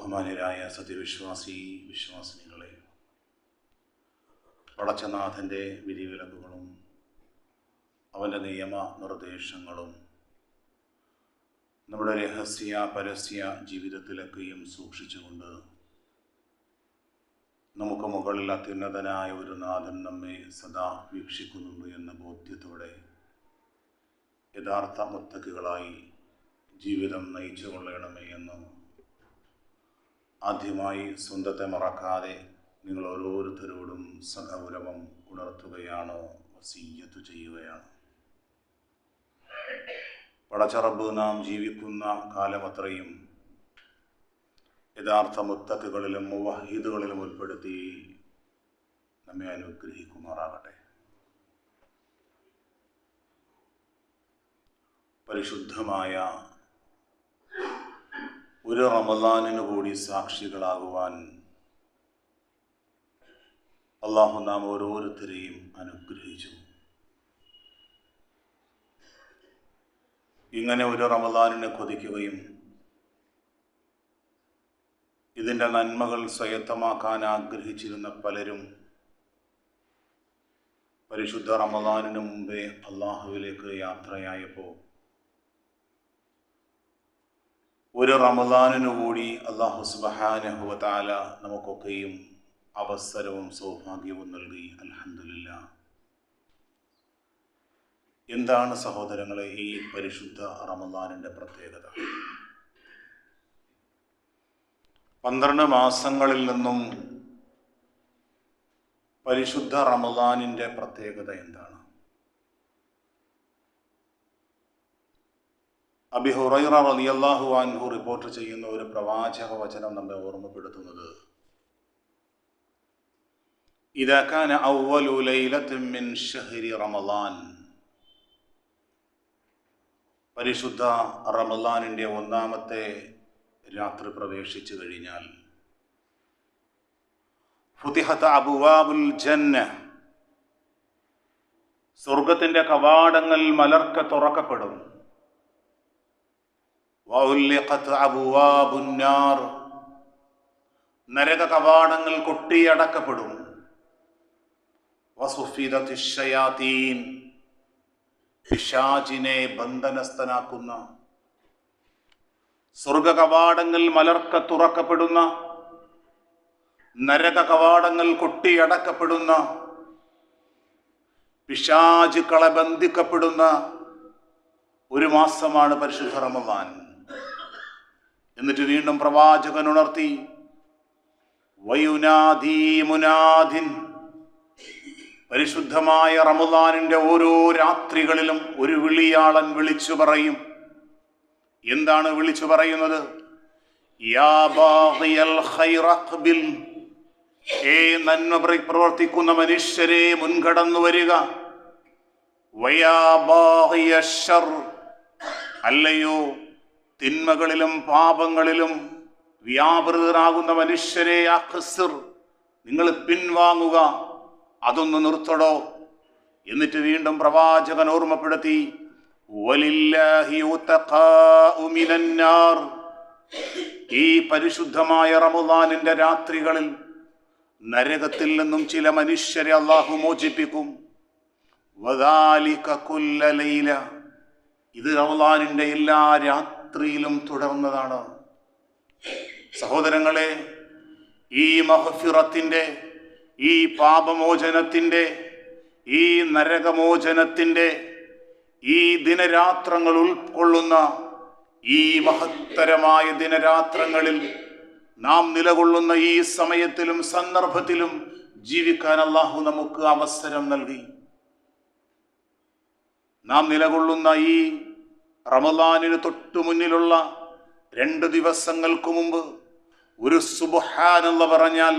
ബഹുമാന്യരായ വിശ്വാസിനികളെ, പടച്ചനാഥൻ്റെ വിധിവിലക്കുകളും അവൻ്റെ നിയമ നിർദ്ദേശങ്ങളും നമ്മുടെ രഹസ്യ പരസ്യ ജീവിതത്തിലൊക്കെയും സൂക്ഷിച്ചുകൊണ്ട് നമുക്ക് മുകളിൽ അത്യുന്നതനായ ഒരു നാഥൻ നമ്മെ സദാ വീക്ഷിക്കുന്നുണ്ട് എന്ന ബോധ്യത്തോടെ യഥാർത്ഥ മുത്തക്കികളായി ജീവിതം നയിച്ചു കൊള്ളണമേ എന്ന് ആദ്യമായി സ്വന്തത്തെ മറക്കാതെ നിങ്ങൾ ഓരോരുത്തരോടും സഗൗരവം ഉണർത്തുകയാണ്, വസിയ്യത്ത് ചെയ്യുകയാണ്. പടച്ചറബ് നാം ജീവിക്കുന്ന കാലമത്രയും യഥാർത്ഥ മുത്തക്കികളിലും മുവഹീദുകളിലും ഉൾപ്പെടുത്തി നമ്മെ അനുഗ്രഹിക്കുമാറാകട്ടെ. പരിശുദ്ധമായ ഒരു റമദാനിനു കൂടി സാക്ഷികളാകുവാൻ അല്ലാഹു നാം ഓരോരുത്തരെയും അനുഗ്രഹിച്ചു. ഇങ്ങനെ ഒരു റമദാനിനെ കൊതിക്കുകയും ഇതിൻ്റെ നന്മകൾ സ്വായത്തമാക്കാൻ ആഗ്രഹിച്ചിരുന്ന പലരും പരിശുദ്ധ റമദാനിനു മുമ്പേ അള്ളാഹുവിലേക്ക് യാത്രയായപ്പോൾ ഒരു റമദാനിനു കൂടി അല്ലാഹു സുബ്ഹാനഹു വ തആല നമുക്കൊക്കെയും അവസരവും സൗഭാഗ്യവും നൽകി. അൽഹംദുലില്ലാ. എന്താണ് സഹോദരങ്ങളെ ഈ പരിശുദ്ധ റമദാനിൻ്റെ പ്രത്യേകത? 12 മാസങ്ങളിൽ നിന്നും പരിശുദ്ധ റമദാനിൻ്റെ പ്രത്യേകത എന്താണ്? അബീ ഹുറൈറ റളിയല്ലാഹു അൻഹു റിപ്പോർട്ട് ചെയ്യുന്ന ഒരു പ്രവാചക വചനം നമ്മെ ഓർമ്മപ്പെടുത്തുന്നത്, ഇദാ കാന അവ്വലു ലൈലത്തിൻ മിൻ ശഹ്രി റമളാൻ, പരിശുദ്ധ റമളാനിൻ്റെ ഒന്നാമത്തെ രാത്രി പ്രവേശിച്ചു കഴിഞ്ഞാൽ, ഫുതിഹത് അബ്വാബുൽ ജന്ന, സ്വർഗത്തിൻ്റെ കവാടങ്ങൾ മലർക്കെ തുറക്കപ്പെടും. വഉല്ലിഖത് അബ്വാബുൻ നാർ, നരക കവാടങ്ങൾ കൊട്ടിയടക്കപ്പെടും. വസുഫിദത്തിശ് ശയാതീൻ, പിശാചിനെ ബന്ധനസ്ഥനാക്കുന്ന, സ്വർഗ കവാടങ്ങൾ മലർക്കെ തുറക്കപ്പെടുന്ന, നരക കവാടങ്ങൾ കൊട്ടിയടക്കപ്പെടുന്ന, പിശാചുക്കളെ ബന്ധിക്കപ്പെടുന്ന ഒരു മാസമാണ് പരിശുദ്ധ റമദാൻ. എന്നിട്ട് വീണ്ടും പ്രവാചകൻ ഉണർത്തി, വയുനാദി മുനാദിൻ, പരിശുദ്ധമായ റമദാനിൻ്റെ ഓരോ രാത്രികളിലും ഒരു വിളിയാളൻ വിളിച്ചു പറയും. എന്താണ് വിളിച്ചു പറയുന്നത്? യാ ബാഗിയൽ ഖൈറ ഖ്ബിൽ, നന്മ പ്രവർത്തിക്കുന്ന മനുഷ്യരെ മുൻകടന്നു വരിക. വയാ ബാഗിയശ് ശർ, അല്ലയോ തിന്മകളിലും പാപങ്ങളിലും വ്യാപൃതരാകുന്ന മനുഷ്യരെ അഖ്സിർ, നിങ്ങൾ പിൻവാങ്ങുക, അതൊന്ന് നിർത്തടോ. എന്നിട്ട് വീണ്ടും പ്രവാചകൻ ഓർമ്മപ്പെടുത്തി, വലില്ലാഹി ഉതഖാഉ മിനന്നാർ, ഈ പരിശുദ്ധമായ റമദാനിന്റെ രാത്രികളിൽ നരകത്തിൽ നിന്നും ചില മനുഷ്യരെ അല്ലാഹു മോചിപ്പിക്കും. വദാലിക കുല്ല ലൈല, ഇത് റമദാനിന്റെ എല്ലാ രാത്രിയിലും തുടർന്നതാണ്. സഹോദരങ്ങളെ, ഈ മഗ്ഫിറത്തിന്റെ, ഈ പാപമോചനത്തിന്റെ, ഈ നരകമോചനത്തിന്റെ, ഈ ദിനരാത്രങ്ങൾ ഉൾക്കൊള്ളുന്ന ഈ മഹത്തരമായ ദിനരാത്രങ്ങളിൽ നാം നിലകൊള്ളുന്ന ഈ സമയത്തിലും സന്ദർഭത്തിലും ജീവിക്കാൻ അല്ലാഹു നമുക്ക് അവസരം നൽകി. നാം നിലകൊള്ളുന്ന ഈ റമദാനിന് തൊട്ടു മുന്നിലുള്ള 2 ദിവസങ്ങൾക്ക് മുമ്പ് ഒരു സുബ്ഹാനല്ലാഹ് പറഞ്ഞാൽ,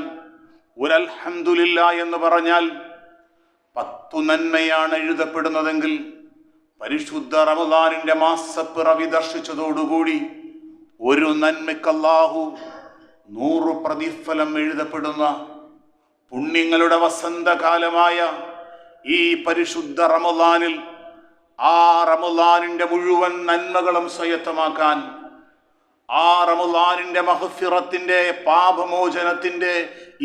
ഒരു അൽഹംദുലില്ലാഹ് എന്ന് പറഞ്ഞാൽ 10 നന്മയാണ് എഴുതപ്പെടുന്നതെങ്കിൽ, പരിശുദ്ധ റമദാനിന്റെ മാസപ്പിറവി ദർശിച്ചതോടുകൂടി ഒരു നന്മയ്ക്ക് അല്ലാഹു 100 പ്രതിഫലം എഴുതപ്പെടുന്ന പുണ്യങ്ങളുടെ വസന്തകാലമായ ഈ പരിശുദ്ധ റമദാനിൽ ആ റമദാനിന്റെ മുഴുവൻ നന്മകളും സ്വായത്തമാക്കാൻ ആ റമളാനിന്റെ മഗ്ഫിറത്തിന്റെ, പാപമോചനത്തിന്റെ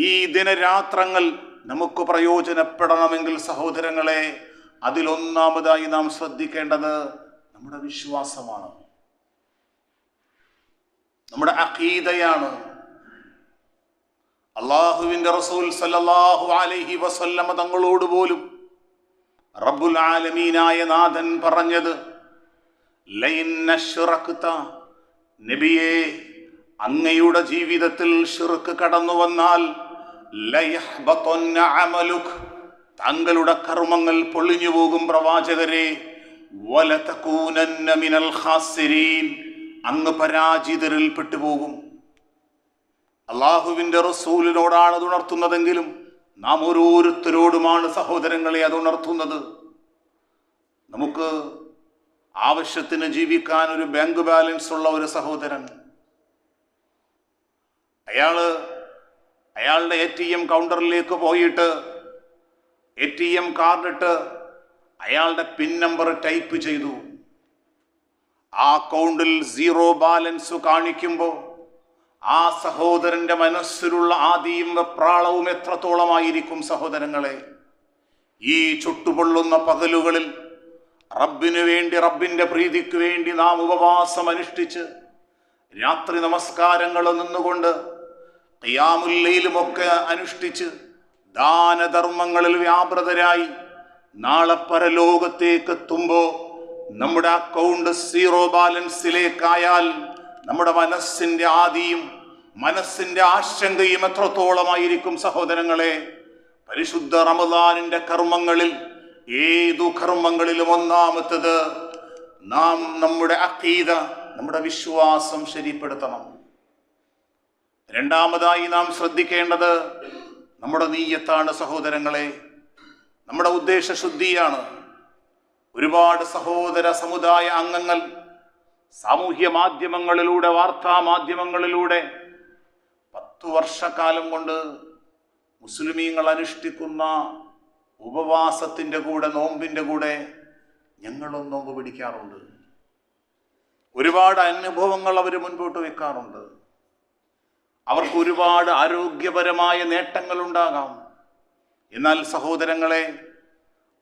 ഈ ദിനരാത്രങ്ങൾ നമുക്ക് പ്രയോജനപ്പെടണമെങ്കിൽ സഹോദരങ്ങളെ, അതിലൊന്നാമതായി നാം ശ്രദ്ധിക്കേണ്ടത് നമ്മുടെ വിശ്വാസമാണ്, നമ്മുടെ അഖീദയാണ്. അല്ലാഹുവിന്റെ റസൂൽ സല്ലല്ലാഹു അലൈഹി വസല്ലമ തങ്ങളോട് പോലും റബ്ബുൽ ആലമീനായ നാഥൻ പറഞ്ഞത്, ലൈൻ അശ്റക്ത, നബിയേ, അങ്ങയുടെ ജീവിതത്തിൽ ശിർക്ക് കടന്നു വന്നാൽ ലയഹ്ബതന്ന അമലുക്, താങ്കളുടെ കർമ്മങ്ങൾ പൊളിഞ്ഞു പോകും പ്രവാചകരെ. വലതകൂനന്ന മിനൽ ഖാസിരീൻ, അങ്ങ് പരാജിതരിൽ പെട്ടുപോകും. അള്ളാഹുവിന്റെ റസൂലിനോടാണ് അത് ഉണർത്തുന്നതെങ്കിലും നാം ഓരോരുത്തരോടുമാണ് സഹോദരങ്ങളെ അത് ഉണർത്തുന്നത്. നമുക്ക് ആവശ്യത്തിന് ജീവിക്കാൻ ഒരു ബാങ്ക് ബാലൻസ് ഉള്ള ഒരു സഹോദരൻ, അയാളുടെ ATM കൗണ്ടറിലേക്ക് പോയിട്ട് ATM കാർഡിട്ട് അയാളുടെ പിൻ നമ്പർ ടൈപ്പ് ചെയ്തു. ആ അക്കൗണ്ടിൽ 0 ബാലൻസ് കാണിക്കുമ്പോൾ ആ സഹോദരന്റെ മനസ്സിലുള്ള ആദിയും വെപ്രാളവും എത്രത്തോളമായിരിക്കും സഹോദരങ്ങളെ. ഈ ചുട്ടുപൊള്ളുന്ന പകലുകളിൽ റബ്ബിനു വേണ്ടി, റബ്ബിന്റെ പ്രീതിക്ക് വേണ്ടി നാം ഉപവാസം അനുഷ്ഠിച്ച് രാത്രി നമസ്കാരങ്ങൾ നിന്നുകൊണ്ട് ഖിയാമുൽ ലൈലുമൊക്കെ അനുഷ്ഠിച്ച് ദാനധർമ്മങ്ങളിൽ വ്യാപൃതരായി നാളെ പരലോകത്തേക്ക് എത്തുമ്പോൾ നമ്മുടെ അക്കൗണ്ട് 0 ബാലൻസിലേക്കായാൽ നമ്മുടെ മനസ്സിന്റെ ആദിയും മനസ്സിന്റെ ആശങ്കയും എത്രത്തോളമായിരിക്കും സഹോദരങ്ങളെ. പരിശുദ്ധ റമളാനിന്റെ കർമ്മങ്ങളിൽ, ഏതു കർമ്മങ്ങളിലും ഒന്നാമത്തത് നാം നമ്മുടെ അഖീദ, നമ്മുടെ വിശ്വാസം ശരിപ്പെടുത്തണം. രണ്ടാമതായി നാം ശ്രദ്ധിക്കേണ്ടത് നമ്മുടെ നീയത്താണ് സഹോദരങ്ങളെ, നമ്മുടെ ഉദ്ദേശശുദ്ധിയാണ്. ഒരുപാട് സഹോദര സമുദായ അംഗങ്ങൾ സാമൂഹ്യ മാധ്യമങ്ങളിലൂടെ, വാർത്താ മാധ്യമങ്ങളിലൂടെ 10 വർഷക്കാലം കൊണ്ട് മുസ്ലിമീങ്ങൾ അനുഷ്ഠിക്കുന്ന ഉപവാസത്തിന്റെ കൂടെ, നോമ്പിന്റെ കൂടെ ഞങ്ങളും നോമ്പ് പിടിക്കാറുണ്ട്. ഒരുപാട് അനുഭവങ്ങൾ അവർ മുൻപോട്ട് വെക്കാറുണ്ട്. അവർക്ക് ഒരുപാട് ആരോഗ്യപരമായ നേട്ടങ്ങൾ ഉണ്ടാകാം. എന്നാൽ സഹോദരങ്ങളെ,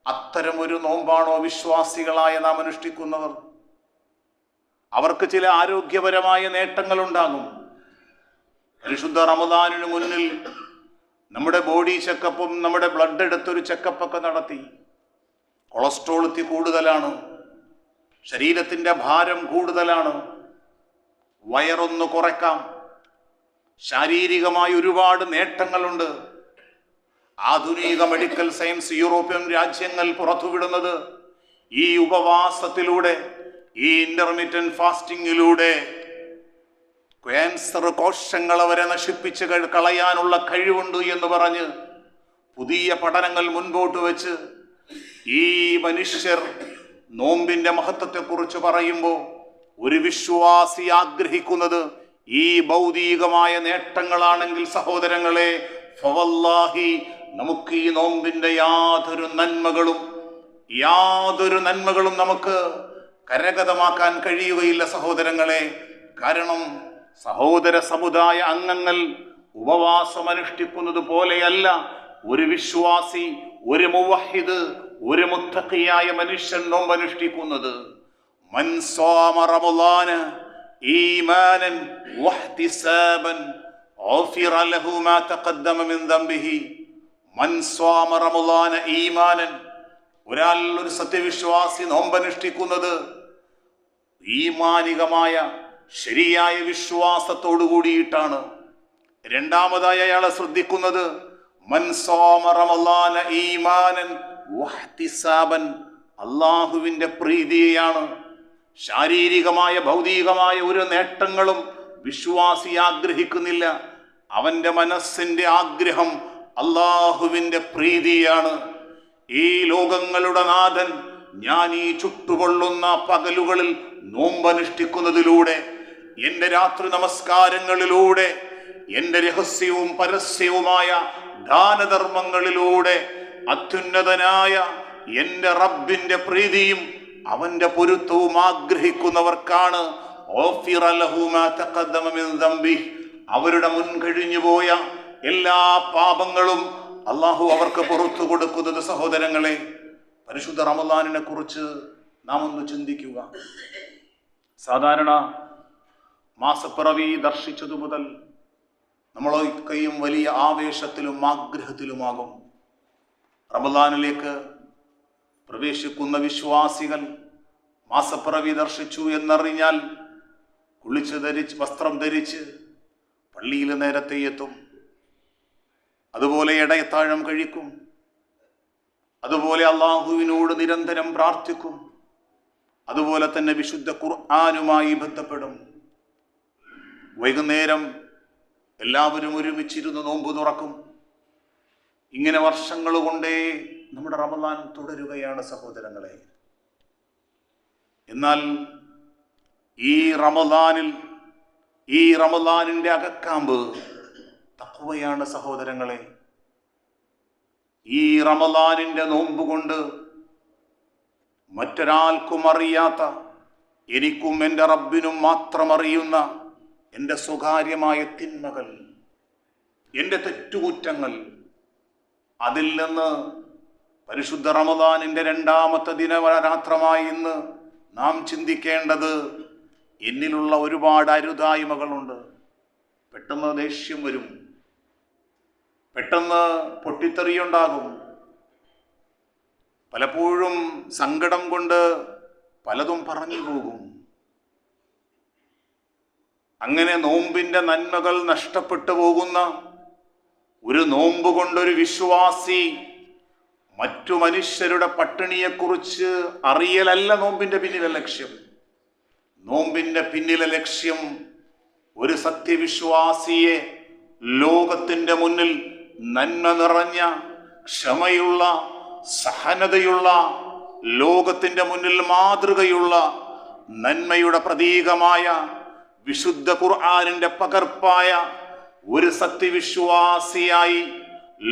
അത്തരമൊരു നോമ്പാണോ വിശ്വാസികളായ നാം അനുഷ്ഠിക്കുന്നവർ? അവർക്ക് ചില ആരോഗ്യപരമായ നേട്ടങ്ങൾ ഉണ്ടാകും. പരിശുദ്ധ റമളാനിന് മുന്നിൽ നമ്മുടെ ബോഡി ചെക്കപ്പും നമ്മുടെ ബ്ലഡ് എടുത്തൊരു ചെക്കപ്പൊക്കെ നടത്തി. കൊളസ്ട്രോൾ കൂടുതലാണ്, ശരീരത്തിന്റെ ഭാരം കൂടുതലാണ്, വയറൊന്ന് കുറയ്ക്കാം, ശാരീരികമായി ഒരുപാട് നേട്ടങ്ങളുണ്ട്. ആധുനിക മെഡിക്കൽ സയൻസ് യൂറോപ്യൻ രാജ്യങ്ങൾ പുറത്തുവിടുന്നത് ഈ ഉപവാസത്തിലൂടെ, ഈ ഇന്റർമിറ്റന്റ് ഫാസ്റ്റിങ്ങിലൂടെ ക്യാൻസർ കോശങ്ങളെ വരെ നശിപ്പിച്ച് കളയാനുള്ള കഴിവുണ്ട് എന്ന് പറഞ്ഞ് പുതിയ പഠനങ്ങൾ മുൻപോട്ട് വെച്ച് ഈ മനുഷ്യർ നോമ്പിന്റെ മഹത്വത്തെക്കുറിച്ച് പറയുമ്പോൾ ഒരു വിശ്വാസി ആഗ്രഹിക്കുന്നത് ഈ ഭൗതികമായ നേട്ടങ്ങളാണെങ്കിൽ സഹോദരങ്ങളെ, ഫവല്ലാഹി, നമുക്ക് ഈ നോമ്പിന്റെ യാതൊരു നന്മകളും നമുക്ക് കരഗതമാക്കാൻ കഴിയുകയില്ല സഹോദരങ്ങളെ. കാരണം സഹോദര സമുദായ അംഗങ്ങൾ ഉപവാസം അനുഷ്ഠിക്കുന്നത് പോലെയല്ല ഒരു വിശ്വാസി, ഒരു മുവഹിദ്, ഒരു മുത്തഖിയായ മനുഷ്യൻ നോമ്പ് അനുഷ്ഠിക്കുന്നത്. മൻ സാമ റമളാന ഈമാനൻ വഹ്തിസാബൻ ഗുഫിറ ലഹു മാ തഖദ്ദമ മിൻ ദംബിഹി. മൻ സാമ റമളാന ഈമാനൻ, ഒരാൾ, ഒരു സത്യവിശ്വാസി നോമ്പനുഷ്ഠിക്കുന്നത് ഈമാനികമായ ശരിയായ വിശ്വാസത്തോടു കൂടിയിട്ടാണ്. രണ്ടാമതായി അയാളെ ശ്രദ്ധിക്കുന്നത് മൻ സാമ റമളാന ഈമാനൻ വഹ്തിസാബൻ, അല്ലാഹുവിന്റെ പ്രീതിയെയാണ്. ശാരീരികമായ ഭൗതികമായ ഒരു നേട്ടങ്ങളും വിശ്വാസി ആഗ്രഹിക്കുന്നില്ല. അവന്റെ മനസ്സിന്റെ ആഗ്രഹം അല്ലാഹുവിന്റെ പ്രീതിയാണ്. ഈ ലോകങ്ങളുടെ നാഥൻ, ഞാൻ ഈ ചുട്ടുകൊള്ളുന്ന പകലുകളിൽ നോമ്പനുഷ്ഠിക്കുന്നതിലൂടെ, എന്റെ രാത്രി നമസ്കാരങ്ങളിലൂടെ, എന്റെ രഹസ്യവും പരസ്യവുമായ ദാനധർമ്മങ്ങളിലൂടെ അത്യുന്നതനായ എന്റെ റബ്ബിന്റെ പ്രീതിയും അവന്റെ പൊരുത്തവും ആഗ്രഹിക്കുന്നവർക്കാണ് ഗുഫിറ ലഹു മാ തഖദ്ദമ മിൻ ദംബിഹി, അവരുടെ മുൻകഴിഞ്ഞു പോയ എല്ലാ പാപങ്ങളും അള്ളാഹു അവർക്ക് പുറത്തു കൊടുക്കുന്നത്. സഹോദരങ്ങളെ, പരിശുദ്ധ റമദാനിനെ കുറിച്ച് നാം ഒന്ന് ചിന്തിക്കുക. സാധാരണ മാസപ്പിറവി ദർശിച്ചതു മുതൽ നമ്മളൊക്കെയും വലിയ ആവേശത്തിലും ആഗ്രഹത്തിലുമാകും. റമദാനിലേക്ക് പ്രവേശിക്കുന്ന വിശ്വാസികൾ മാസപ്പിറവി ദർശിച്ചു എന്നറിഞ്ഞാൽ വസ്ത്രം ധരിച്ച് പള്ളിയിൽ നേരത്തെ എത്തും. അതുപോലെ ഇടയത്താഴം കഴിക്കും. അതുപോലെ അള്ളാഹുവിനോട് നിരന്തരം പ്രാർത്ഥിക്കും. അതുപോലെ തന്നെ വിശുദ്ധ ഖുർആനുമായി ബന്ധപ്പെടും. വൈകുന്നേരം എല്ലാവരും ഒരുമിച്ചിരുന്ന് നോമ്പ് തുറക്കും. ഇങ്ങനെ വർഷങ്ങൾ കൊണ്ടേ നമ്മുടെ റമദാൻ തുടരുകയാണ് സഹോദരങ്ങളെ. എന്നാൽ ഈ റമദാനിന്റെ അകക്കാമ്പ് തഖ്വയാണ് സഹോദരങ്ങളെ. ഈ റമദാനിന്റെ നോമ്പ് കൊണ്ട് മറ്റൊരാൾക്കും അറിയാത്ത, എനിക്കും എൻ്റെ റബ്ബിനും മാത്രം അറിയുന്ന എൻ്റെ സ്വകാര്യമായ തിന്മകൾ, എൻ്റെ തെറ്റുകുറ്റങ്ങൾ, അതിൽ നിന്ന് പരിശുദ്ധ റമദാനിന്റെ രണ്ടാമത്തെ ദിനരാത്രമായി ഇന്ന് നാം ചിന്തിക്കേണ്ടത്, എന്നിലുള്ള ഒരുപാട് അരുതായ്മകളുണ്ട്. പെട്ടെന്ന് ദേഷ്യം വരും, പെട്ടെന്ന് പൊട്ടിത്തെറിയുണ്ടാകും, പലപ്പോഴും സങ്കടം കൊണ്ട് പലതും പറഞ്ഞു പോകും. അങ്ങനെ നോമ്പിന്റെ നന്മകൾ നഷ്ടപ്പെട്ടു പോകുന്ന ഒരു നോമ്പ് കൊണ്ടൊരു വിശ്വാസി മറ്റു മനുഷ്യരുടെ പട്ടിണിയെക്കുറിച്ച് അറിയലല്ല നോമ്പിന്റെ പിന്നിലെ ലക്ഷ്യം. നോമ്പിന്റെ പിന്നിലെ ലക്ഷ്യം ഒരു സത്യവിശ്വാസിയെ ലോകത്തിന്റെ മുന്നിൽ നന്മ നിറഞ്ഞ, ക്ഷമയുള്ള, സഹനതയുള്ള, ലോകത്തിന്റെ മുന്നിൽ മാതൃകയുള്ള, നന്മയുടെ പ്രതീകമായ വിശുദ്ധ ഖുർആനിന്റെ പകർപ്പായ ഒരു സത്യവിശ്വാസിയായി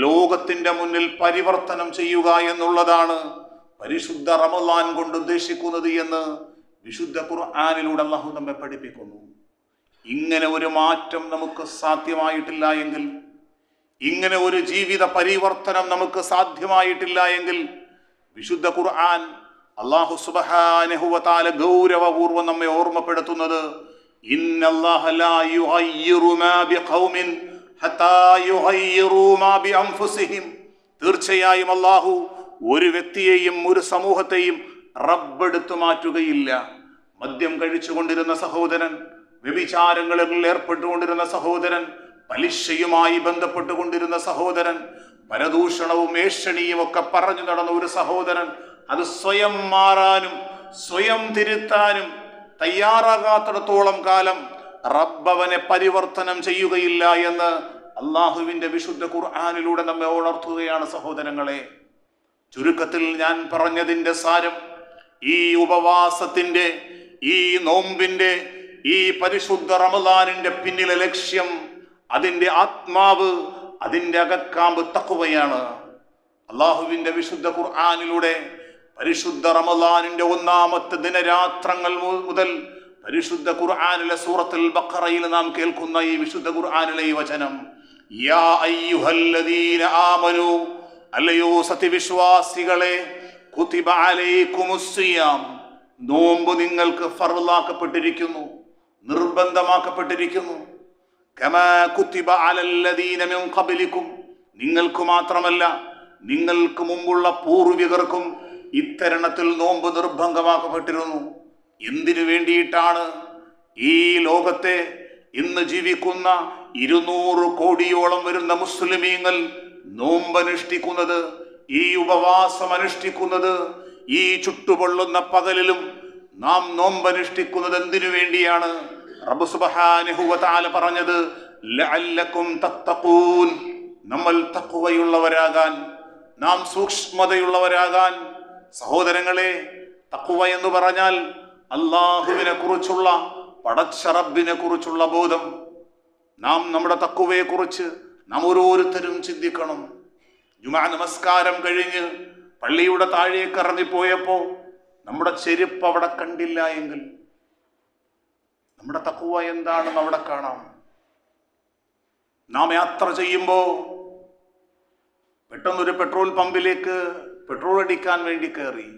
ലോകത്തിന്റെ മുന്നിൽ പരിവർത്തനം ചെയ്യുക എന്നുള്ളതാണ് പരിശുദ്ധ റമദാൻ കൊണ്ട് ഉദ്ദേശിക്കുന്നത് എന്ന് വിശുദ്ധ ഖുർആനിലൂടെ അല്ലാഹു നമ്മെ പഠിപ്പിക്കുന്നു. ഇങ്ങനെ ഒരു മാറ്റം നമുക്ക് സാധ്യമായിട്ടില്ല എങ്കിൽ, ഇങ്ങനെ ഒരു ജീവിത പരിവർത്തനം നമുക്ക് സാധ്യമായിട്ടില്ല എങ്കിൽ, വിശുദ്ധ ഖുർആൻ അല്ലാഹു സുബ്ഹാനഹു വ തആല ഗൗരവപൂർവ്വം നമ്മെ ഓർമ്മപ്പെടുത്തുന്നത്, ഇന്നല്ലാഹ ലാ യുഗയ്യിറു മാ ബിഖൗമിൻ ഹത്താ യുഗയ്യിറു മാ ബിഅൻഫുസിഹിം, തീർച്ചയായും അല്ലാഹു ഒരു വ്യക്തിയെയും ഒരു സമൂഹത്തെയും റബ്ബെടുത്തു മാറ്റുകയില്ല. മദ്യം കഴിച്ചുകൊണ്ടിരുന്ന സഹോദരൻ, വ്യഭിചാരങ്ങളിൽ ഏർപ്പെട്ടുകൊണ്ടിരുന്ന സഹോദരൻ, പലിശയുമായി ബന്ധപ്പെട്ടുകൊണ്ടിരുന്ന സഹോദരൻ, പരദൂഷണവും ഏഷണിയും ഒക്കെ പറഞ്ഞു നടന്ന ഒരു സഹോദരൻ, അത് സ്വയം മാറാനും സ്വയം തിരുത്താനും തയ്യാറാകാത്തിടത്തോളം കാലം റബ്ബവനെ പരിവർത്തനം ചെയ്യുകയില്ല എന്ന് അള്ളാഹുവിന്റെ വിശുദ്ധ ഖുർആനിലൂടെ നമ്മെ ഉണർത്തുകയാണ് സഹോദരങ്ങളെ. ചുരുക്കത്തിൽ ഞാൻ പറഞ്ഞതിന്റെ സാരം, ഈ ഉപവാസത്തിന്റെ, ഈ നോമ്പിന്റെ, ഈ പരിശുദ്ധ റമദാനിന്റെ പിന്നിലെ ലക്ഷ്യം, അതിന്റെ ആത്മാവ്, അതിന്റെ അകക്കാമ്പ് തഖ്വയാണ്. അള്ളാഹുവിന്റെ വിശുദ്ധ ഖുർആനിലൂടെ പരിശുദ്ധ റമദാനിന്റെ ഒന്നാമത്തെ ദിനരാത്രങ്ങൾ മുതൽ പരിശുദ്ധ ഖുർആനിലെ സൂറത്തുൽ ബഖറയിൽ നാം കേൾക്കുന്ന ഈ വിശുദ്ധ ഖുർആനിലെ ഈ വചനം, യാ അയ്യുഹല്ലദീന ആമനൂ, അല്ലയോ സത്യവിശ്വാസികളെ, കുതിബ അലൈക്കുമുസ്സിയാം, നോമ്പ് നിങ്ങൾക്ക് ഫർളാക്കപ്പെട്ടിരിക്കുന്നു, നിർബന്ധമാക്കപ്പെട്ടിരിക്കുന്നു. കമാ കുതിബ അലല്ലദീന മിൻ ഖബ്ലിക്കും, നിങ്ങൾക്ക് മാത്രമല്ല നിങ്ങൾക്ക് മുമ്പുള്ള പൂർവികർക്കും ഇത്തരണത്തിൽ നോമ്പ് നിർബന്ധമാക്കപ്പെട്ടിരുന്നു. എന്തിനു വേണ്ടിയിട്ടാണ്? ഈ ലോകത്തെ ഇന്ന് ജീവിക്കുന്ന 200 കോടിയോളം വരുന്ന മുസ്ലിമീങ്ങൾ നോമ്പനുഷ്ഠിക്കുന്നത്, ഈ ഉപവാസം അനുഷ്ഠിക്കുന്നത്, ഈ ചുട്ടുപൊള്ളുന്ന പകലിലും നാം നോമ്പനുഷ്ഠിക്കുന്നത് എന്തിനു വേണ്ടിയാണ്? റബ്ബ് സുബ്ഹാനഹു വ തആല പറഞ്ഞത്, ലഅല്ലക്കും തത്തഖൂൻ, നമ്മൾ തഖ്വയുള്ളവരാകാൻ, നാം സൂക്ഷ്മതയുള്ളവരാകാൻ. സഹോദരങ്ങളെ, തഖ്വ എന്ന് പറഞ്ഞാൽ അള്ളാഹുവിനെ കുറിച്ചുള്ള, പടച്ച റബ്ബിനെ കുറിച്ചുള്ള ബോധം. നാം നമ്മുടെ തഖ്വയെ കുറിച്ച് നാം ഓരോരുത്തരും ചിന്തിക്കണം. ജുമാ നമസ്കാരം കഴിഞ്ഞ് പള്ളിയുടെ താഴേക്ക് ഇറങ്ങിപ്പോയപ്പോ നമ്മുടെ ചെരുപ്പ് അവിടെ കണ്ടില്ല എങ്കിൽ, നമ്മുടെ തഖ്വ എന്താണെന്ന് അവിടെ കാണാം. നാം യാത്ര ചെയ്യുമ്പോൾ പെട്ടെന്നൊരു പെട്രോൾ പമ്പിലേക്ക് പെട്രോൾ അടിക്കാൻ വേണ്ടി കയറി.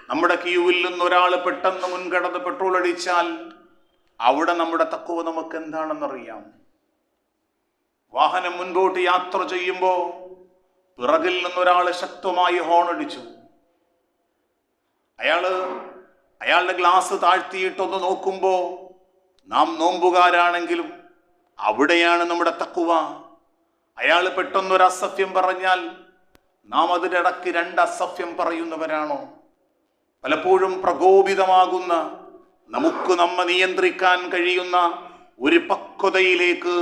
നമ്മുടെ ക്യൂവിൽ നിന്ന് ഒരാൾ പെട്ടെന്ന് മുൻകടന്ന് പെട്രോൾ അടിച്ചാൽ അവിടെ നമ്മുടെ തഖ്വ നമുക്ക് എന്താണെന്നറിയാം. വാഹനം മുൻപോട്ട് യാത്ര ചെയ്യുമ്പോൾ പിറകിൽ നിന്നൊരാൾ ശക്തമായി ഹോൺ അടിച്ചു. അയാളുടെ ഗ്ലാസ് താഴ്ത്തിയിട്ടൊന്ന് നോക്കുമ്പോൾ നാം നോമ്പുകാരാണെങ്കിലും അവിടെയാണ് നമ്മുടെ തഖ്വ. അയാൾ പെട്ടെന്നൊരു അസഭ്യം പറഞ്ഞാൽ നാം അതിനിടയ്ക്ക് 2 അസഭ്യം പറയുന്നവരാണോ? പലപ്പോഴും പ്രകോപിതമാകുന്ന, നമുക്ക് നമ്മെ നിയന്ത്രിക്കാൻ കഴിയുന്ന ഒരു പക്വതയിലേക്ക്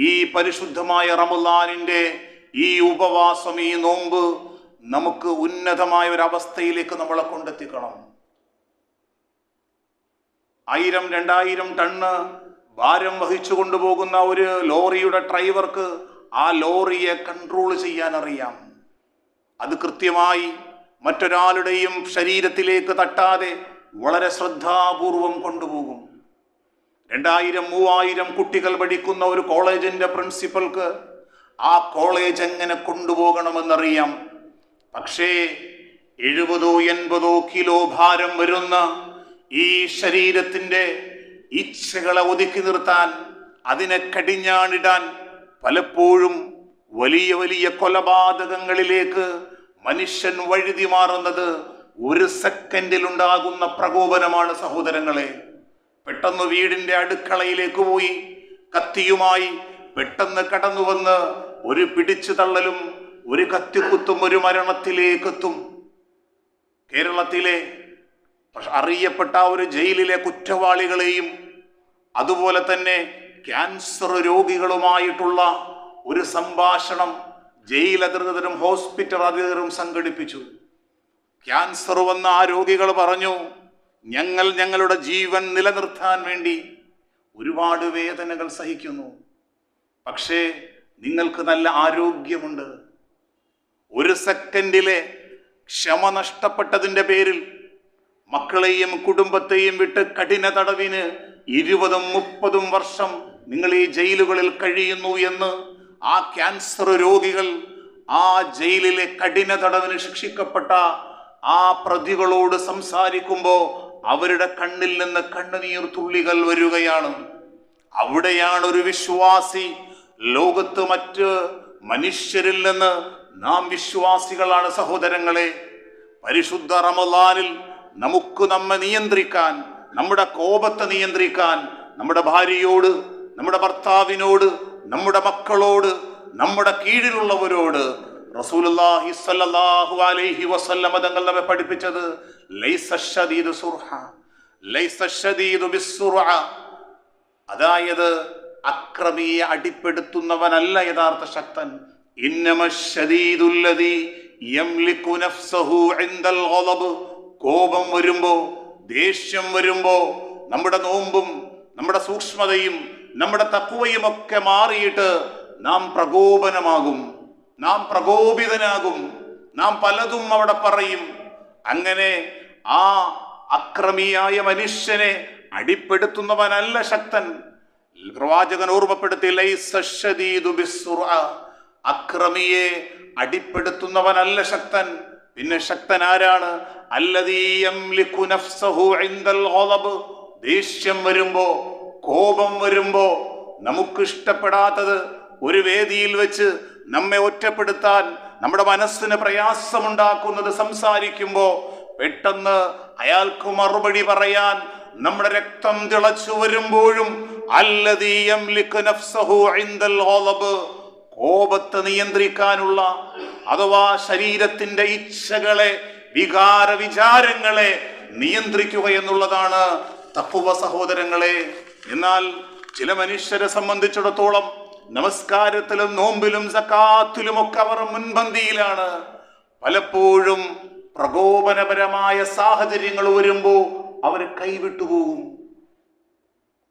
ഈ പരിശുദ്ധമായ റമളാനിന്റെ ഈ ഉപവാസം, ഈ നോമ്പ് നമുക്ക് ഉന്നതമായ ഒരു അവസ്ഥയിലേക്ക് നമ്മളെ കൊണ്ടെത്തിക്കണം. 1000-2000 ടണ്ണ് ഭാരം വഹിച്ചു കൊണ്ടുപോകുന്ന ഒരു ലോറിയുടെ ഡ്രൈവർക്ക് ആ ലോറിയെ കൺട്രോൾ ചെയ്യാൻ അറിയാം. അത് കൃത്യമായി മറ്റൊരാളുടെയും ശരീരത്തിലേക്ക് തട്ടാതെ വളരെ ശ്രദ്ധാപൂർവം കൊണ്ടുപോകും. 2000-3000 കുട്ടികൾ പഠിക്കുന്ന ഒരു കോളേജിന്റെ പ്രിൻസിപ്പൽക്ക് ആ കോളേജ് എങ്ങനെ കൊണ്ടുപോകണമെന്നറിയാം. പക്ഷേ 70-80 കിലോ ഭാരം വരുന്ന ഈ ശരീരത്തിന്റെ ഇച്ഛകളെ ഒതുക്കി നിർത്താൻ, അതിനെ കടിഞ്ഞാണിടാൻ പലപ്പോഴും വലിയ വലിയ കൊലപാതകങ്ങളിലേക്ക് മനുഷ്യൻ വഴുതി മാറുന്നത് 1 സെക്കൻഡിൽ ഉണ്ടാകുന്ന പ്രകോപനമാണ് സഹോദരങ്ങളെ. പെട്ടെന്ന് വീടിന്റെ അടുക്കളയിലേക്ക് പോയി കത്തിയുമായി പെട്ടെന്ന് കടന്നു വന്ന് ഒരു പിടിച്ചു തള്ളലും ഒരു കത്തിക്കുത്തും ഒരു മരണത്തിലേക്കെത്തും. കേരളത്തിലെ അറിയപ്പെട്ട ഒരു ജയിലിലെ കുറ്റവാളികളെയും അതുപോലെ തന്നെ ക്യാൻസർ രോഗികളുമായിട്ടുള്ള ഒരു സംഭാഷണം ജയിൽ അധികൃതരും ഹോസ്പിറ്റൽ അധികൃതരും സംഘടിപ്പിച്ചു. ക്യാൻസർ വന്ന ആ രോഗികൾ പറഞ്ഞു, ഞങ്ങളുടെ ജീവൻ നിലനിർത്താൻ വേണ്ടി ഒരുപാട് വേദനകൾ സഹിക്കുന്നു, പക്ഷേ നിങ്ങൾക്ക് നല്ല ആരോഗ്യമുണ്ട്. 1 സെക്കൻഡിലെ ക്ഷമ നഷ്ടപ്പെട്ടതിൻ്റെ പേരിൽ മക്കളെയും കുടുംബത്തെയും വിട്ട് കഠിന തടവിന് 20-30 വർഷം നിങ്ങൾ ഈ ജയിലുകളിൽ കഴിയുന്നു എന്ന് ആ ക്യാൻസർ രോഗികൾ ആ ജയിലിലെ കഠിന തടവിന് ശിക്ഷിക്കപ്പെട്ട ആ പ്രതികളോട് സംസാരിക്കുമ്പോൾ അവരുടെ കണ്ണിൽ നിന്ന് കണ്ണുനീർ തുള്ളികൾ വരികയാണ്. അവിടെയാണ് ഒരു വിശ്വാസി ലോകത്ത് മറ്റ് മനുഷ്യരിൽ നിന്ന് നാം വിശ്വാസികളാണ് സഹോദരങ്ങളെ. പരിശുദ്ധ റമളാനിൽ നമുക്ക് നമ്മെ നിയന്ത്രിക്കാൻ, നമ്മുടെ കോപത്തെ നിയന്ത്രിക്കാൻ, നമ്മുടെ ഭാര്യയോട്, നമ്മുടെ ഭർത്താവിനോട്, നമ്മുടെ മക്കളോട്, നമ്മുടെ കീഴിലുള്ളവരോട് റസൂലുള്ളാഹി സ്വല്ലല്ലാഹു അലൈഹി വസല്ലം തങ്ങൾ നമ്മെ പഠിപ്പിച്ചത് ലൈസ ശദീദു സുർഹ ലൈസ ശദീദു ബിസ്സുർഅ, അതായത് അക്രമിയെ അടിപ്പെടുത്തുന്നവനല്ല യഥാർത്ഥ ശക്തൻ. ഇന്നമശ്ശദീദുല്ലദീ യംലികു നഫ്സഹു ഇൻദൽ ഗളബ്, കോപം വരുമ്പോ, ദേഷ്യം വരുമ്പോ നമ്മുടെ നോമ്പും നമ്മുടെ സൂക്ഷ്മതയും നമ്മുടെ തഖ്വയും ഒക്കെ മാറിയിട്ട് നാം പ്രകോപനമാകും, നാം പ്രകോപിതനാകും, നാം പലതും അവിടെ പറയും. അങ്ങനെ ആ അക്രമിയായ മനുഷ്യനെ അടിപ്പെടുത്തുന്നവനല്ല ശക്തൻ. പ്രവാചകൻ ഓർമ്മപ്പെടുത്തി, ലൈസ ശദീദു ബിസ്സുർഅ, അക്രമിയെ അടിപ്പെടുത്തുന്നവനല്ല ശക്തൻ. പിന്നെ ശക്തൻ ആരാണ്? അല്ലദീ യംലികു നഫ്സഹു ഇൻദൽ ഗളബ്, ദേഷ്യം വരുമ്പോ, കോപം വരുമ്പോ, നമുക്ക് ഇഷ്ടപ്പെടാത്തത് ഒരു വേദിയിൽ വെച്ച് നമ്മെ ഒറ്റപ്പെടുത്താൻ, നമ്മുടെ മനസ്സിന് പ്രയാസമുണ്ടാക്കുന്നത് സംസാരിക്കുമ്പോ പെട്ടെന്ന് അയാൾക്ക് മറുപടി പറയാൻ നമ്മുടെ രക്തം തിളച്ചു വരുമ്പോഴും അല്ലദീ യംലികു നഫ്സഹു ഇൻദൽ ഗളബ്, കോപത്തെ നിയന്ത്രിക്കാനുള്ള, അഥവാ ശരീരത്തിന്റെ ഇച്ഛകളെ, വികാര വിചാരങ്ങളെ നിയന്ത്രിക്കുക എന്നുള്ളതാണ് തഖ്വ സഹോദരങ്ങളെ. എന്നാൽ ചില മനുഷ്യരെ സംബന്ധിച്ചിടത്തോളം നമസ്കാരത്തിലും നോമ്പിലും സക്കാത്തിലും ഒക്കെ അവർ മുൻപന്തിയിലാണ്. പലപ്പോഴും പ്രകോപനപരമായ സാഹചര്യങ്ങൾ വരുമ്പോൾ അവർ കൈവിട്ടുപോകും.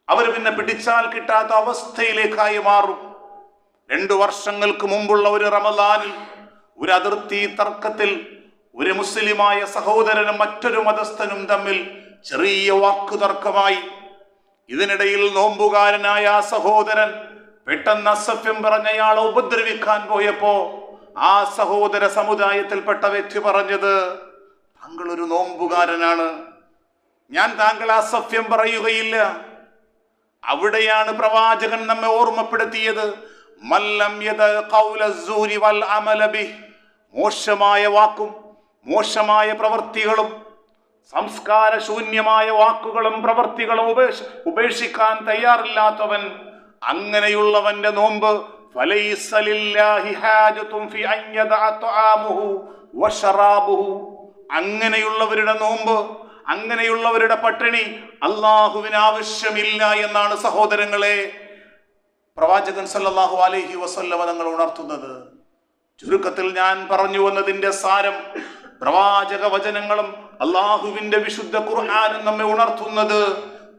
അവർ പിന്നെ പിടിച്ചാൽ കിട്ടാത്ത അവസ്ഥയിലേക്കായി മാറും. 2 വർഷങ്ങൾക്ക് മുമ്പുള്ള ഒരു റമളാനിൽ ഒരു അതിർത്തി തർക്കത്തിൽ ഒരു മുസ്ലിമായ സഹോദരനും മറ്റൊരു മതസ്ഥനും തമ്മിൽ ചെറിയ വാക്കുതർക്കമായി. ഇതിനിടയിൽ നോമ്പുകാരനായ ആ സഹോദരൻ പെട്ടെന്ന് അസഭ്യം പറഞ്ഞയാളെ ഉപദ്രവിക്കാൻ പോയപ്പോ ആ സഹോദര സമുദായത്തിൽപ്പെട്ട വ്യക്തി പറഞ്ഞത്, താങ്കൾ ഒരു നോമ്പുകാരനാണ്, ഞാൻ താങ്കളെ അസഭ്യം പറയുകയില്ല. അവിടെയാണ് പ്രവാചകൻ നമ്മെ ഓർമ്മപ്പെടുത്തിയത്, മല്ലം യദ ഖൗല അസ്സൂരി വൽ അമല ബിഹി, മോശമായ വാക്കും മോശമായ പ്രവൃത്തികളും സംസ്കാരശൂന്യമായ വാക്കുകളും പ്രവൃത്തികളും ഉപേക്ഷിക്കാൻ തയ്യാറില്ലാത്തവൻ, അങ്ങനെയുള്ളവന്റെ നോമ്പ് ഫലൈസ ലില്ലാഹി ഹാജത്തുൻ ഫി അൻ യദഅ തആമുഹു വശറാബുഹു, അങ്ങനെയുള്ളവരുടെ നോമ്പ്, അങ്ങനെയുള്ളവരുടെ പട്ടിണി അല്ലാഹുവിന് ആവശ്യമില്ല എന്നാണ് സഹോദരങ്ങളെ പ്രവാചകൻ സല്ലല്ലാഹു അലൈഹി വസല്ലമ തങ്ങൾ ഉണർത്തുന്നത്. ചുരുക്കത്തിൽ ഞാൻ പറഞ്ഞു വന്നതിന്റെ സാരം, പ്രവാചക വചനങ്ങളും അള്ളാഹുവിന്റെ വിശുദ്ധ ഖുർആനും നമ്മെ ഉണർത്തുന്നത്,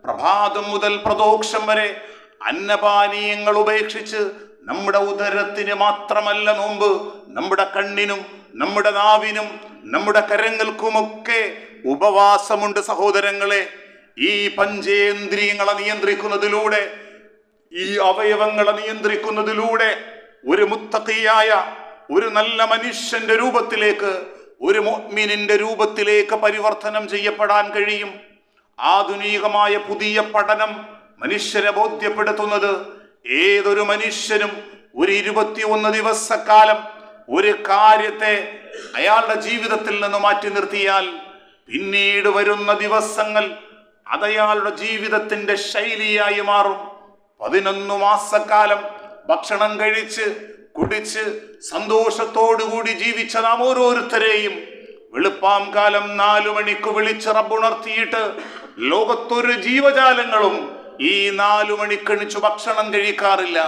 പ്രഭാതം മുതൽ പ്രദോഷം വരെ അന്നപാനീയങ്ങൾ ഉപേക്ഷിച്ച് നമ്മുടെ ഉദരത്തിന് മാത്രമല്ല നോമ്പ്, നമ്മുടെ കണ്ണിനും നമ്മുടെ നാവിനും നമ്മുടെ കരങ്ങൾക്കുമൊക്കെ ഉപവാസമുണ്ട് സഹോദരങ്ങളെ. ഈ പഞ്ചേന്ദ്രിയങ്ങളെ നിയന്ത്രിക്കുന്നതിലൂടെ, ഈ അവയവങ്ങളെ നിയന്ത്രിക്കുന്നതിലൂടെ ഒരു മുത്തഖിയായ ഒരു നല്ല മനുഷ്യന്റെ രൂപത്തിലേക്ക്, ഒരു മുഅ്മിനിന്റെ രൂപത്തിലേക്ക് പരിവർത്തനം ചെയ്യപ്പെടാൻ കഴിയും. ആധുനികമായ പുതിയ പഠനം മനുഷ്യരെ ബോധ്യപ്പെടുത്തുന്നത്, ഏതൊരു മനുഷ്യനും ഒരു 21 ദിവസക്കാലം ഒരു കാര്യത്തെ അയാളുടെ ജീവിതത്തിൽ നിന്ന് മാറ്റി നിർത്തിയാൽ പിന്നീട് വരുന്ന ദിവസങ്ങൾ അതയാളുടെ ജീവിതത്തിന്റെ ശൈലിയായി മാറും. 11 മാസക്കാലം ഭക്ഷണം കഴിച്ച് കുടിച്ച് സന്തോഷത്തോടുകൂടി ജീവിച്ച നാം ഓരോരുത്തരെയും വെളുപ്പാം കാലം 4 മണിക്ക് വിളിച്ച് റബ്ബുണർത്തിയിട്ട് ലോകത്തൊരു ജീവജാലങ്ങളും ഈ 4 മണിക്കണിച്ചു ഭക്ഷണം കഴിക്കാറില്ല.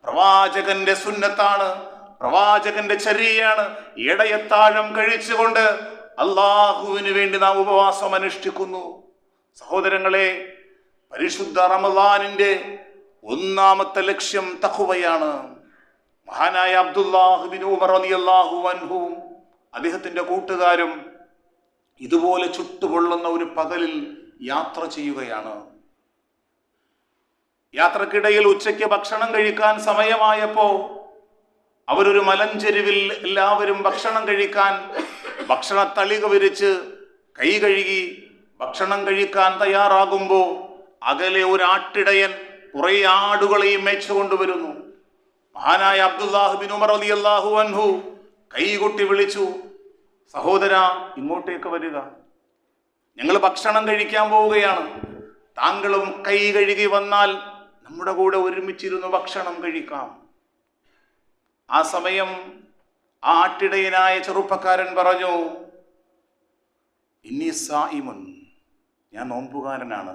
പ്രവാചകന്റെ സുന്നത്താണ്, പ്രവാചകന്റെ ചര്യയാണ്. ഇടയത്താഴം കഴിച്ചുകൊണ്ട് അള്ളാഹുവിന് വേണ്ടി നാം ഉപവാസം അനുഷ്ഠിക്കുന്നു. സഹോദരങ്ങളെ, പരിശുദ്ധ റമളാനിന്റെ ഒന്നാമത്തെ ലക്ഷ്യം തഖ്വയാണ്. മഹാനായ അബ്ദുല്ലാഹ് ബിൻ ഉമർ റളിയല്ലാഹു അൻഹു അദ്ദേഹത്തിന്റെ കൂട്ടുകാരും ഇതുപോലെ ചുട്ടുപൊള്ളുന്ന ഒരു പകലിൽ യാത്ര ചെയ്യുകയാണ്. യാത്രക്കിടയിൽ ഉച്ചയ്ക്ക് ഭക്ഷണം കഴിക്കാൻ സമയമായപ്പോ അവരൊരു മലഞ്ചെരുവിൽ എല്ലാവരും ഭക്ഷണം കഴിക്കാൻ ഭക്ഷണ തളിക വിരിച്ച് കൈ കഴുകി ഭക്ഷണം കഴിക്കാൻ തയ്യാറാകുമ്പോ അകലെ ഒരു ആട്ടിടയൻ കുറെ ആടുകളെയും മേച്ചുകൊണ്ടുവരുന്നു. മഹാനായ അബ്ദുല്ലാഹ് ബിൻ ഉമർ റളിയല്ലാഹു അൻഹു കൈകൊട്ടി വിളിച്ചു, സഹോദര, ഇങ്ങോട്ടേക്ക് വരിക, ഞങ്ങൾ ഭക്ഷണം കഴിക്കാൻ പോവുകയാണ്. താങ്കളും കൈ കഴുകി വന്നാൽ നമ്മുടെ കൂടെ ഒരുമിച്ചിരുന്ന് ഭക്ഷണം കഴിക്കാം. ആ സമയം ആ ആട്ടിടയനായ ചെറുപ്പക്കാരൻ പറഞ്ഞു, ഇന്നി സായിമുൻ, ഞാൻ നോമ്പുകാരനാണ്.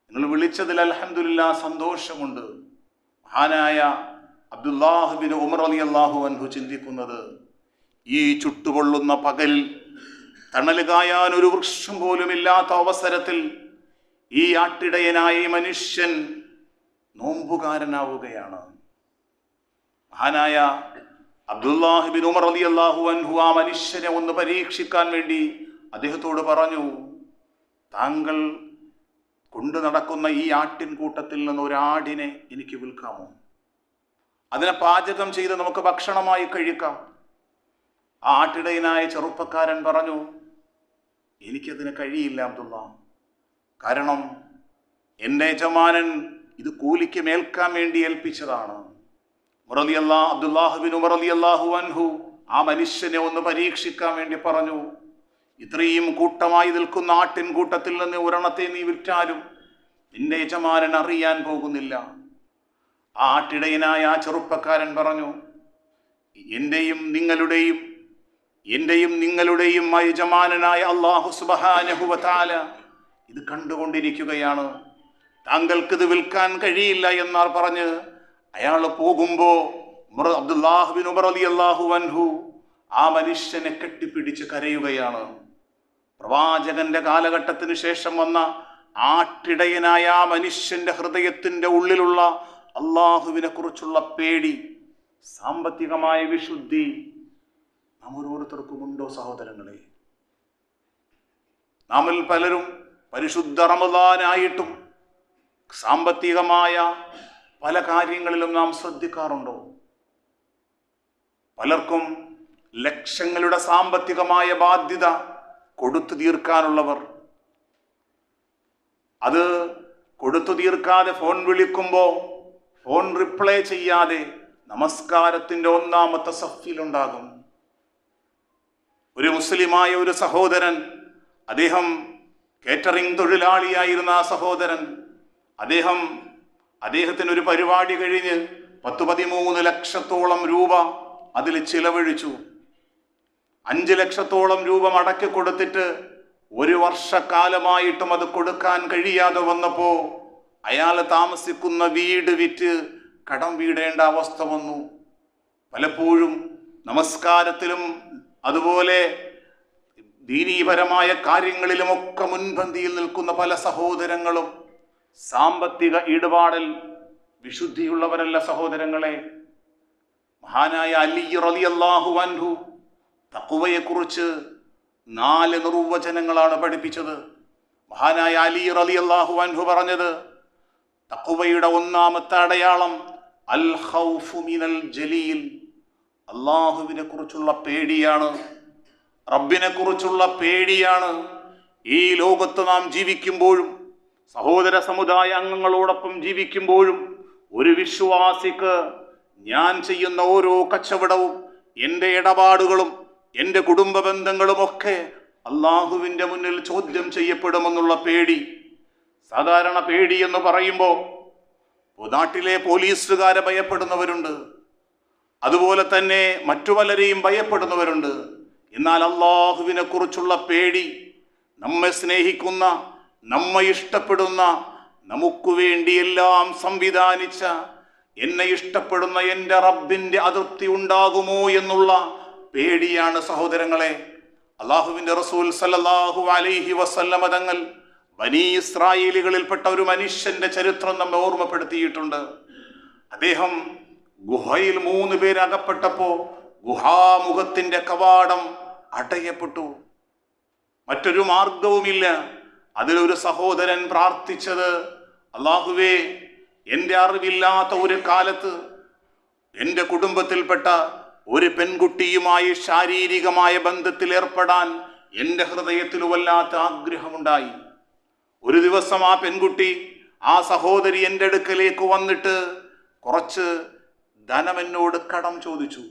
നിങ്ങൾ വിളിച്ചതിൽ അൽഹംദുലില്ലാഹ് സന്തോഷമുണ്ട്. മഹാനായ അബ്ദുല്ലാഹ് ബിൻ ഉമർ റളിയല്ലാഹു അൻഹു ചിന്തിക്കുന്നത്, ഈ ചുട്ടുപൊള്ളുന്ന പകൽ തണല് കായാൻ ഒരു വൃക്ഷം പോലും ഇല്ലാത്ത അവസരത്തിൽ ഈ ആട്ടിടയനായ മനുഷ്യൻ നോമ്പുകാരനാവുകയാണ്. മഹാനായ അബ്ദുല്ലാഹ് ബിൻ ഉമർ റളിയല്ലാഹു അൻഹു ആ മനുഷ്യനെ ഒന്ന് പരീക്ഷിക്കാൻ വേണ്ടി അദ്ദേഹത്തോട് പറഞ്ഞു, താങ്കൾ കൊണ്ടു നടക്കുന്ന ഈ ആട്ടിൻ കൂട്ടത്തിൽ നിന്ന് ഒരാടിനെ എനിക്ക് വിൽക്കാമോ? അതിനെ പാചകം ചെയ്ത് നമുക്ക് ഭക്ഷണമായി കഴിക്കാം. ആ ആട്ടിടയനായ ചെറുപ്പക്കാരൻ പറഞ്ഞു, എനിക്കതിന് കഴിയില്ല അബ്ദുള്ള, കാരണം എൻ്റെ യജമാനൻ ഇത് കൂലിക്ക് മേൽക്കാൻ വേണ്ടി ഏൽപ്പിച്ചതാണ്. അബ്ദുല്ലാഹ് ബിൻ ഉമർ റളിയല്ലാഹു അൻഹു ആ മനുഷ്യനെ ഒന്ന് പരീക്ഷിക്കാൻ വേണ്ടി പറഞ്ഞു, ഇത്രയും കൂട്ടമായി നിൽക്കുന്ന ആട്ടിൻ കൂട്ടത്തിൽ നിന്ന് ഒരെണ്ണത്തെ നീ വിറ്റാലും നിന്റെ യജമാനൻ അറിയാൻ പോകുന്നില്ല. ആ ആട്ടിടയനായ ആ ചെറുപ്പക്കാരൻ പറഞ്ഞു, എന്റെയും നിങ്ങളുടെയും യജമാനനായ അല്ലാഹു സുബ്ഹാനഹു വ തആല ഇത് കണ്ടുകൊണ്ടിരിക്കുകയാണ്. താങ്കൾക്കിത് വിൽക്കാൻ കഴിയില്ല എന്നാർ പറഞ്ഞ് അയാൾ പോകുമ്പോ അബ്ദുല്ലാഹ് ബിൻ ഉമർ റളിയല്ലാഹു അൻഹു ആ മനുഷ്യനെ കെട്ടിപ്പിടിച്ച് കരയുകയാണ്. പ്രവാചകന്റെ കാലഘട്ടത്തിന് ശേഷം വന്ന ആട്ടിടയനായ ആ മനുഷ്യന്റെ ഹൃദയത്തിന്റെ ഉള്ളിലുള്ള അള്ളാഹുവിനെ കുറിച്ചുള്ള പേടി, സാമ്പത്തികമായ വിശുദ്ധി നാം ഓരോരുത്തർക്കും ഉണ്ടോ സഹോദരങ്ങളെ? നാമിൽ പലരും പരിശുദ്ധ റമളാനായിട്ടും സാമ്പത്തികമായ പല കാര്യങ്ങളിലും നാം ശ്രദ്ധിക്കാറുണ്ടോ? പലർക്കും ലക്ഷങ്ങളുടെ സാമ്പത്തികമായ ബാധ്യത കൊടുത്തു തീർക്കാനുള്ളവർ, അത് കൊടുത്തു തീർക്കാതെ ഫോൺ വിളിക്കുമ്പോൾ ഫോൺ റിപ്ലൈ ചെയ്യാതെ നമസ്കാരത്തിൻ്റെ ഒന്നാമത്തെ സഫിലുണ്ടാകും. ഒരു മുസ്ലിമായ ഒരു സഹോദരൻ, കേറ്ററിംഗ് തൊഴിലാളിയായിരുന്ന ആ സഹോദരൻ, അദ്ദേഹത്തിന് ഒരു പരിപാടി കഴിഞ്ഞ് 13 ലക്ഷത്തോളം രൂപ അതിൽ ചിലവഴിച്ചു. 5 ലക്ഷത്തോളം രൂപ മടക്കി കൊടുത്തിട്ട് 1 വർഷക്കാലമായിട്ടും അത് കൊടുക്കാൻ കഴിയാതെ വന്നപ്പോ അയാൾ താമസിക്കുന്ന വീട് വിറ്റ് കടം വീടേണ്ട അവസ്ഥ വന്നു. പലപ്പോഴും നമസ്കാരത്തിലും അതുപോലെ ദീനീപരമായ കാര്യങ്ങളിലുമൊക്കെ മുൻപന്തിയിൽ നിൽക്കുന്ന പല സഹോദരങ്ങളും സാമ്പത്തിക ഇടപാടിൽ വിശുദ്ധിയുള്ളവരല്ല സഹോദരങ്ങളെ. മഹാനായ അലി റളിയല്ലാഹു അൻഹു തഖ്വയെക്കുറിച്ച് 4 നിർവചനങ്ങളാണ് പഠിപ്പിച്ചത്. മഹാനായ അലി റളിയല്ലാഹു അൻഹു പറഞ്ഞത്, തഖ്വയുടെ ഒന്നാമത്തെ അടയാളം അൽ ഖൗഫു മിനൽ ജലീൽ, അല്ലാഹുവിനെ കുറിച്ചുള്ള പേടിയാണ്, റബ്ബിനെ കുറിച്ചുള്ള പേടിയാണ്. ഈ ലോകത്ത് നാം ജീവിക്കുമ്പോഴും സഹോദര സമുദായ അംഗങ്ങളോടൊപ്പം ജീവിക്കുമ്പോഴും ഒരു വിശ്വാസിക്ക് ഞാൻ ചെയ്യുന്ന ഓരോ കച്ചവടവും, എൻ്റെ ഇടപാടുകളും, എൻ്റെ കുടുംബ ബന്ധങ്ങളുമൊക്കെ അള്ളാഹുവിൻ്റെ മുന്നിൽ ചോദ്യം ചെയ്യപ്പെടുമെന്നുള്ള പേടി. സാധാരണ പേടി എന്ന് പറയുമ്പോൾ നാട്ടിലെ പോലീസുകാരെ ഭയപ്പെടുന്നവരുണ്ട്, അതുപോലെ തന്നെ മറ്റു പലരെയും ഭയപ്പെടുന്നവരുണ്ട്. എന്നാൽ അള്ളാഹുവിനെ കുറിച്ചുള്ള പേടി, നമ്മെ സ്നേഹിക്കുന്ന, നമ്മെ ഇഷ്ടപ്പെടുന്ന, നമുക്ക് വേണ്ടി എല്ലാം സംവിധാനിച്ച, എന്നെ ഇഷ്ടപ്പെടുന്ന എൻ്റെ റബ്ബിൻ്റെ അതൃപ്തി ഉണ്ടാകുമോ എന്നുള്ള പേടിയാണ് സഹോദരങ്ങളെ. അള്ളാഹുവിൻ്റെ റസൂൽ സല്ലല്ലാഹു അലൈഹി വസല്ലമ തങ്ങൾ ബനീ ഇസ്രായേലികളിൽപ്പെട്ട ഒരു മനുഷ്യന്റെ ചരിത്രം നമ്മെ ഓർമ്മപ്പെടുത്തിയിട്ടുണ്ട്. അദ്ദേഹം ഗുഹയിൽ 3 പേര് അകപ്പെട്ടപ്പോ ഗുഹാമുഖത്തിന്റെ കവാടം അടയപ്പെട്ടു. മറ്റൊരു മാർഗവുമില്ല. അതിലൊരു സഹോദരൻ പ്രാർത്ഥിച്ചത്, അല്ലാഹുവേ, എൻ്റെ അറിവില്ലാത്ത ഒരു കാലത്ത് എൻ്റെ കുടുംബത്തിൽപ്പെട്ട ഒരു പെൺകുട്ടിയുമായി ശാരീരികമായ ബന്ധത്തിൽ ഏർപ്പെടാൻ എൻ്റെ ഹൃദയത്തിൽ വല്ലാത്ത ആഗ്രഹമുണ്ടായി. ഒരു ദിവസം ആ പെൺകുട്ടി, ആ സഹോദരി എൻ്റെ അടുക്കലേക്ക് വന്നിട്ട് കുറച്ച് ധനം എന്നോട് കടം ചോദിച്ചു.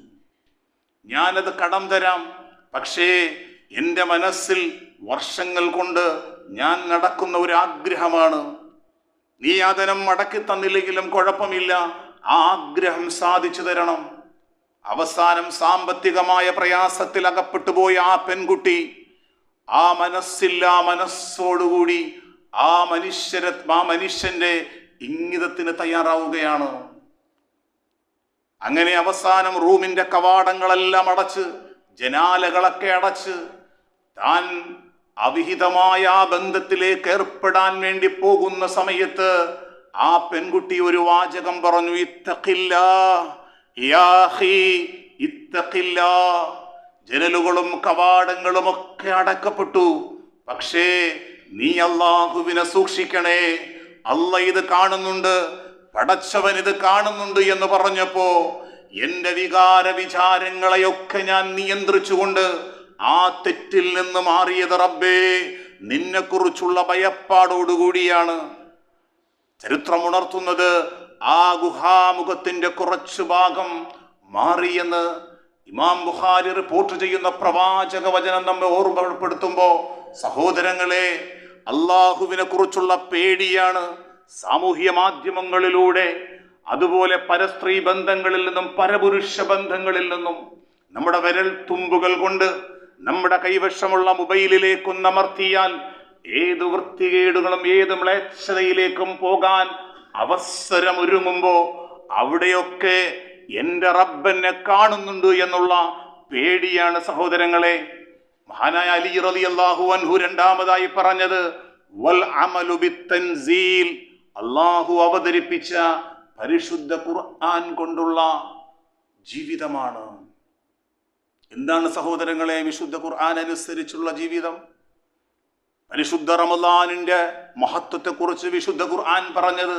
ഞാനത് കടം തരാം, പക്ഷേ എൻ്റെ മനസ്സിൽ വർഷങ്ങൾ കൊണ്ട് ഞാൻ നടക്കുന്ന ഒരു ആഗ്രഹമാണ്. നീ ആ ധനം മടക്കി തന്നില്ലെങ്കിലും കുഴപ്പമില്ല, ആ ആഗ്രഹം സാധിച്ചു തരണം. അവസാനം സാമ്പത്തികമായ പ്രയാസത്തിൽ അകപ്പെട്ടു പോയ ആ പെൺകുട്ടി ആ മനസ്സോടുകൂടി ആ മനുഷ്യന്റെ ഇംഗിതത്തിന് തയ്യാറാവുകയാണ്. അങ്ങനെ അവസാനം റൂമിന്റെ കവാടങ്ങളെല്ലാം അടച്ച്, ജനാലകളൊക്കെ അടച്ച്, താൻ അവിഹിതമായ ആ ബന്ധത്തിലേക്ക് ഏർപ്പെടാൻ വേണ്ടി പോകുന്ന സമയത്ത് ആ പെൺകുട്ടി ഒരു വാചകം പറഞ്ഞു, ഇത്തഖില്ലാ യാ അഖീ ഇത്തഖില്ലാ. ജനലുകളും കവാടങ്ങളും ഒക്കെ അടക്കപ്പെട്ടു, പക്ഷേ നീ അല്ലാഹുവിനെ സൂക്ഷിക്കണേ, അല്ലാഹ് ഇത് കാണുന്നുണ്ട്, പടച്ചവൻ ഇത് കാണുന്നുണ്ട് എന്ന് പറഞ്ഞപ്പോ എന്റെ വിചാരങ്ങളെയൊക്കെ ഞാൻ നിയന്ത്രിച്ചുകൊണ്ട് ആ തെറ്റിൽ നിന്ന് മാറിയത് റബ്ബേ നിന്നെ കുറിച്ചുള്ള ഭയപ്പാടോടുകൂടിയാണ്. ചരിത്രമുണർത്തുന്നത് ആ ഗുഹാമുഖത്തിന്റെ കുറച്ചു ഭാഗം മാറിയെന്ന് ഇമാം ബുഖാരി റിപ്പോർട്ട് ചെയ്യുന്ന പ്രവാചക വചനം നമ്മെ ഓർമ്മപ്പെടുത്തുമ്പോ സഹോദരങ്ങളെ, അള്ളാഹുവിനെ കുറിച്ചുള്ള പേടിയാണ് സാമൂഹ്യ മാധ്യമങ്ങളിലൂടെ, അതുപോലെ പരസ്ത്രീ ബന്ധങ്ങളിൽ നിന്നും പരപുരുഷ ബന്ധങ്ങളിൽ നിന്നും നമ്മുടെ വിരൽ തുമ്പുകൾ കൊണ്ട് നമ്മുടെ കൈവശമുള്ള മൊബൈലിലേക്കൊന്നമർത്തിയാൽ ഏത് വൃത്തികേടുകളും ഏത് മ്ലേച്ഛതയിലേക്കും പോകാൻ അവസരമൊരുങ്ങുമ്പോ അവിടെയൊക്കെ എൻ്റെ റബ്ബെന്നെ കാണുന്നുണ്ട് എന്നുള്ള പേടിയാണ് സഹോദരങ്ങളെ. മഹാനായ അലി റളിയല്ലാഹു അൻഹു രണ്ടാമതായി പറഞ്ഞത് വൽ അമലു ബിത്തൻസീൽ, അല്ലാഹു അവതരിപ്പിച്ച പരിശുദ്ധ ഖുർആൻ കൊണ്ടുള്ള ജീവിതമാണ്. എന്താണ് സഹോദരങ്ങളെ വിശുദ്ധ ഖുർആൻ അനുസരിച്ചുള്ള ജീവിതം? പരിശുദ്ധ റമദാനിന്റെ മഹത്വത്തെക്കുറിച്ച് വിശുദ്ധ ഖുർആൻ പറഞ്ഞത്